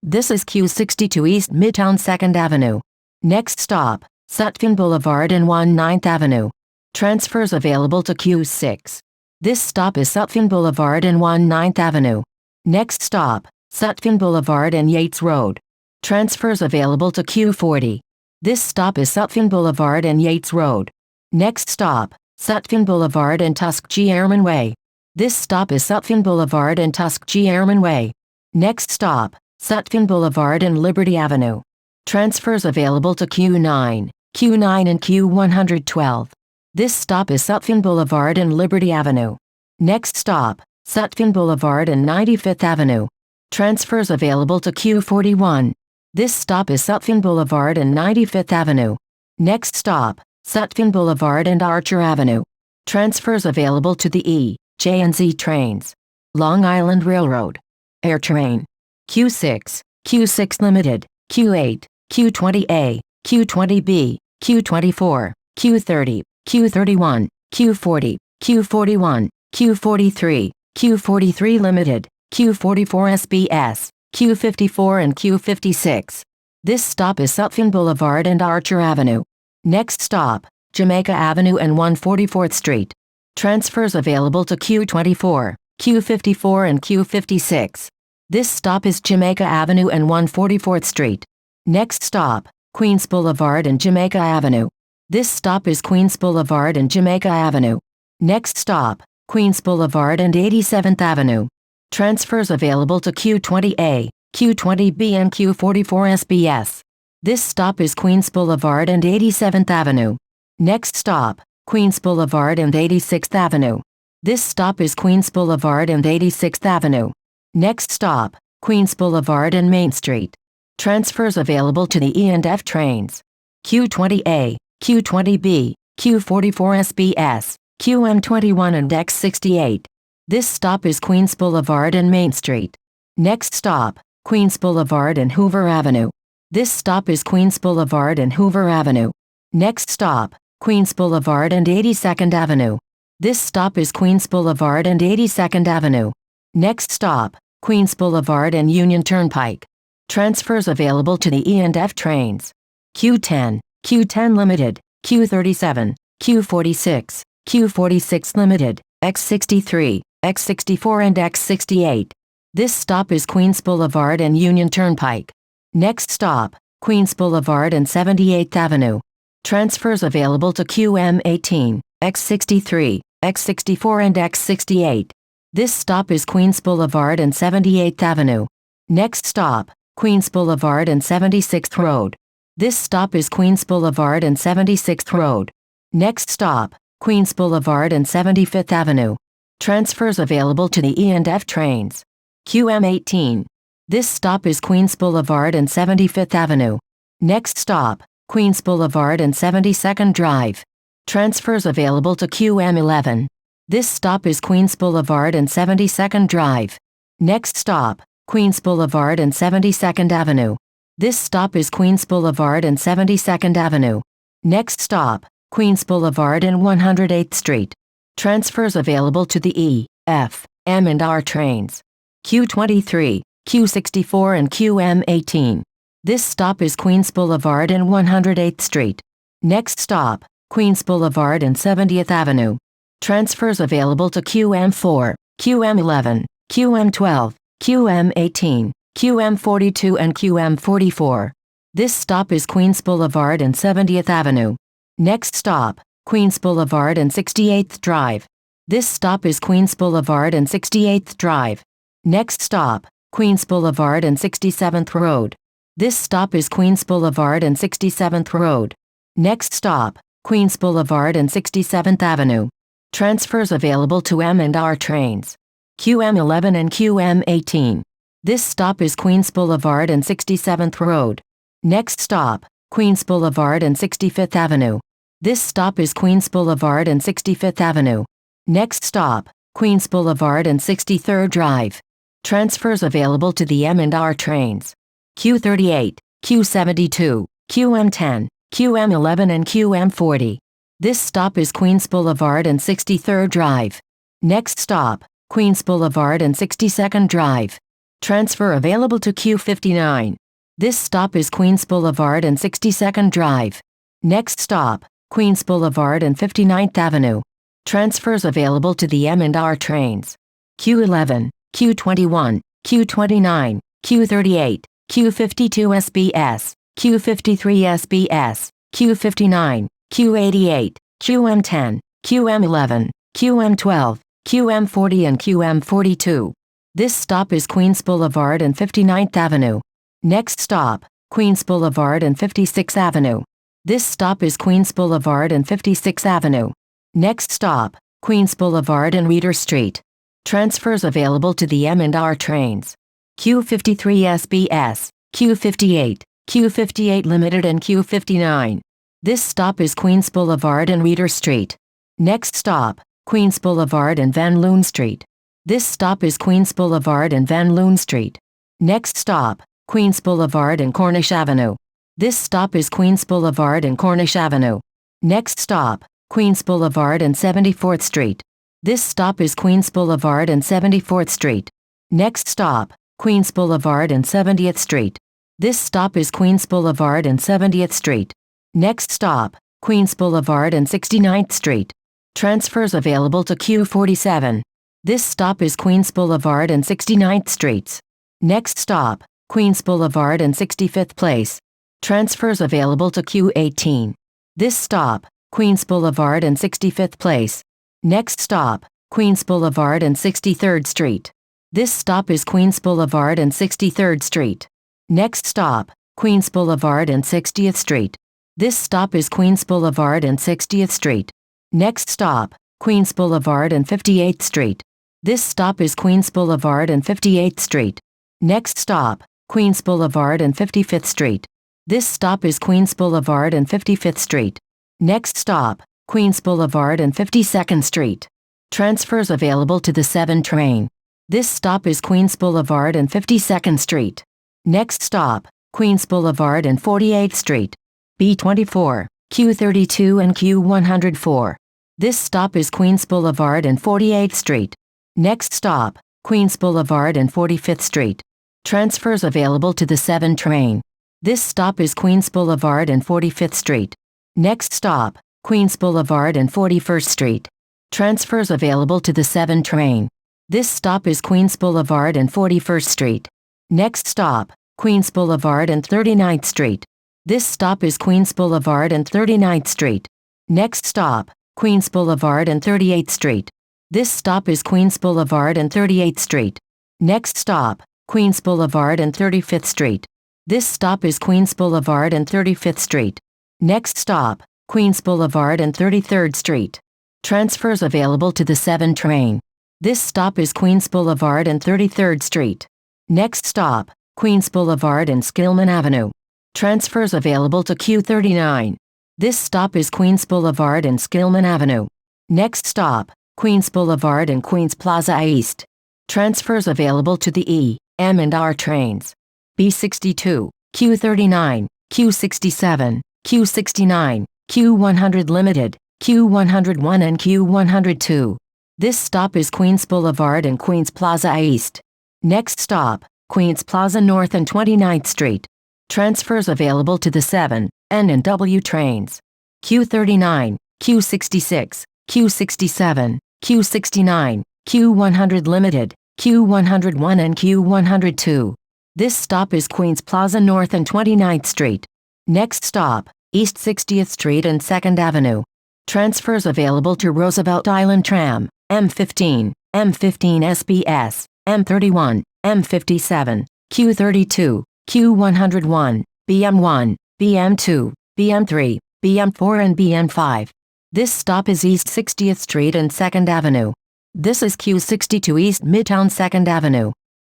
This is Q62 East Midtown 2nd Avenue. Next stop, Sutphin Boulevard and 19th Avenue. Transfers available to Q6. This stop is Sutphin Boulevard and 19th Avenue. Next stop, Sutphin Boulevard and Yates Road. Transfers available to Q40. This stop is Sutphin Boulevard and Yates Road. Next stop, Sutphin Boulevard and Tuskegee Airman Way. This stop is Sutphin Boulevard and Tuskegee Airman Way. Next stop, Sutphin Boulevard and Liberty Avenue. Transfers available to Q9, Q9 and Q112. This stop is Sutphin Boulevard and Liberty Avenue. Next stop, Sutphin Boulevard and 95th Avenue. Transfers available to Q41. This stop is Sutphin Boulevard and 95th Avenue. Next stop, Sutphin Boulevard and Archer Avenue. Transfers available to the E, J and Z trains. Long Island Railroad. Air Train. Q6, Q6 Limited, Q8, Q20A, Q20B, Q24, Q30, Q31, Q40, Q41, Q43, Q43 Limited, Q44 SBS, Q54 and Q56. This stop is Sutphin Boulevard and Archer Avenue. Next stop, Jamaica Avenue and 144th Street. Transfers available to Q24, Q54 and Q56. This stop is Jamaica Avenue and 144th Street. Next stop, Queens Boulevard and Jamaica Avenue. This stop is Queens Boulevard and Jamaica Avenue. Next stop, Queens Boulevard and 87th Avenue. Transfers available to Q20A, Q20B and Q44 SBS. This stop is Queens Boulevard and 87th Avenue. Next stop, Queens Boulevard and 86th Avenue. This stop is Queens Boulevard and 86th Avenue. Next stop, Queens Boulevard and Main Street. Transfers available to the E and F trains. Q20A, Q20B, Q44 SBS, QM21 and X68. This stop is Queens Boulevard and Main Street. Next stop, Queens Boulevard and Hoover Avenue. This stop is Queens Boulevard and Hoover Avenue. Next stop, Queens Boulevard and 82nd Avenue. This stop is Queens Boulevard and 82nd Avenue. Next stop, Queens Boulevard and Union Turnpike. Transfers available to the E and F trains. Q10, Q10 Limited, Q37, Q46, Q46 Limited, X63, X64 and X68. This stop is Queens Boulevard and Union Turnpike. Next stop, Queens Boulevard and 78th Avenue. Transfers available to QM18, X63, X64 and X68. This stop is Queens Boulevard and 78th Avenue. Next stop, Queens Boulevard and 76th Road. This stop is Queens Boulevard and 76th Road. Next stop, Queens Boulevard and 75th Avenue. Transfers available to the E and F trains. QM18. This stop is Queens Boulevard and 75th Avenue. Next stop, Queens Boulevard and 72nd Drive. Transfers available to QM11. This stop is Queens Boulevard and 72nd Drive. Next stop, Queens Boulevard and 72nd Avenue. This stop is Queens Boulevard and 72nd Avenue. Next stop, Queens Boulevard and 108th Street. Transfers available to the E, F, M and R trains. Q23, Q64 and QM18. This stop is Queens Boulevard and 108th Street. Next stop, Queens Boulevard and 70th Avenue. Transfers available to QM4, QM11, QM12, QM18, QM42 and QM44. This stop is Queens Boulevard and 70th Avenue. Next stop, Queens Boulevard and 68th Drive. This stop is Queens Boulevard and 68th Drive. Next stop, Queens Boulevard and 67th Road. This stop is Queens Boulevard and 67th Road. Next stop, Queens Boulevard and 67th Avenue. Transfers available to M and R trains. QM11 and QM18. This stop is Queens Boulevard and 67th Road. Next stop, Queens Boulevard and 65th Avenue. This stop is Queens Boulevard and 65th Avenue. Next stop, Queens Boulevard and 63rd Drive. Transfers available to the M and R trains. Q38, Q72, QM10, QM11 and QM40. This stop is Queens Boulevard and 63rd Drive. Next stop, Queens Boulevard and 62nd Drive. Transfer available to Q59. This stop is Queens Boulevard and 62nd Drive. Next stop, Queens Boulevard and 59th Avenue. Transfers available to the M&R trains. Q11, Q21, Q29, Q38, Q52 SBS, Q53 SBS, Q59, Q88, QM10, QM11, QM12, QM40 and QM42. This stop is Queens Boulevard and 59th Avenue. Next stop, Queens Boulevard and 56th Avenue. This stop is Queens Boulevard and 56th Avenue. Next stop, Queens Boulevard and Reeder Street. Transfers available to the M&R trains. Q53 SBS, Q58, Q58 Limited and Q59. This stop is Queens Boulevard and Reeder Street. Next stop, Queens Boulevard and Van Loon Street. This stop is Queens Boulevard and Van Loon Street. Next stop, Queens Boulevard and Cornish Avenue. This stop is Queens Boulevard and Cornish Avenue. Next stop, Queens Boulevard and 74th Street. This stop is Queens Boulevard and 74th Street. Next stop, Queens Boulevard and 70th Street. This stop is Queens Boulevard and 70th Street. Next stop, Queens Boulevard and 69th Street. Transfers available to Q47. This stop is Queens Boulevard and 69th Streets. Next stop, Queens Boulevard and 65th Place. Transfers available to Q18. This stop, Queens Boulevard and 65th Place. Next stop, Queens Boulevard and 63rd Street. This stop is Queens Boulevard and 63rd Street. Next stop, Queens Boulevard and 60th Street. This stop is Queens Boulevard and 60th Street. Next stop, Queens Boulevard and 58th Street. This stop is Queens Boulevard and 58th Street. Next stop, Queens Boulevard and 55th Street. This stop is Queens Boulevard and 55th Street. Next stop, Queens Boulevard and 52nd Street. Transfers available to the 7 train. This stop is Queens Boulevard and 52nd Street. Next stop, Queens Boulevard and 48th Street. B24, Q32 and Q104. This stop is Queens Boulevard and 48th Street. Next stop, Queens Boulevard and 45th Street. Transfers available to the 7 train. This stop is Queens Boulevard and 45th Street. Next stop, Queens Boulevard and 41st Street. Transfers available to the 7 train. This stop is Queens Boulevard and 41st Street. Next stop, Queens Boulevard and 39th Street. This stop is Queens Boulevard and 39th Street. Next stop, Queens Boulevard and 38th Street. This stop is Queens Boulevard and 38th Street. Next stop, Queens Boulevard and 35th Street. This stop is Queens Boulevard and 35th Street. Next stop, Queens Boulevard and 33rd Street. Transfers available to the 7 train. This stop is Queens Boulevard and 33rd Street. Next stop, Queens Boulevard and Skillman Avenue. Transfers available to Q39. This stop is Queens Boulevard and Skillman Avenue. Next stop, Queens Boulevard and Queens Plaza East. Transfers available to the E, M and R trains. B62, Q39, Q67, Q69, Q100 Limited, Q101 and Q102. This stop is Queens Boulevard and Queens Plaza East. Next stop, Queens Plaza North and 29th Street. Transfers available to the 7, N and W trains. Q39, Q66, Q67, Q69, Q100 Limited, Q101 and Q102. This stop is Queens Plaza North and 29th Street. Next stop, East 60th Street and 2nd Avenue. Transfers available to Roosevelt Island Tram, M15, M15 SBS, M31, M57, Q32, Q101, BM1, BM2, BM3, BM4 and BM5. This stop is East 60th Street and 2nd Avenue. This is Q60 to East Midtown 2nd Avenue.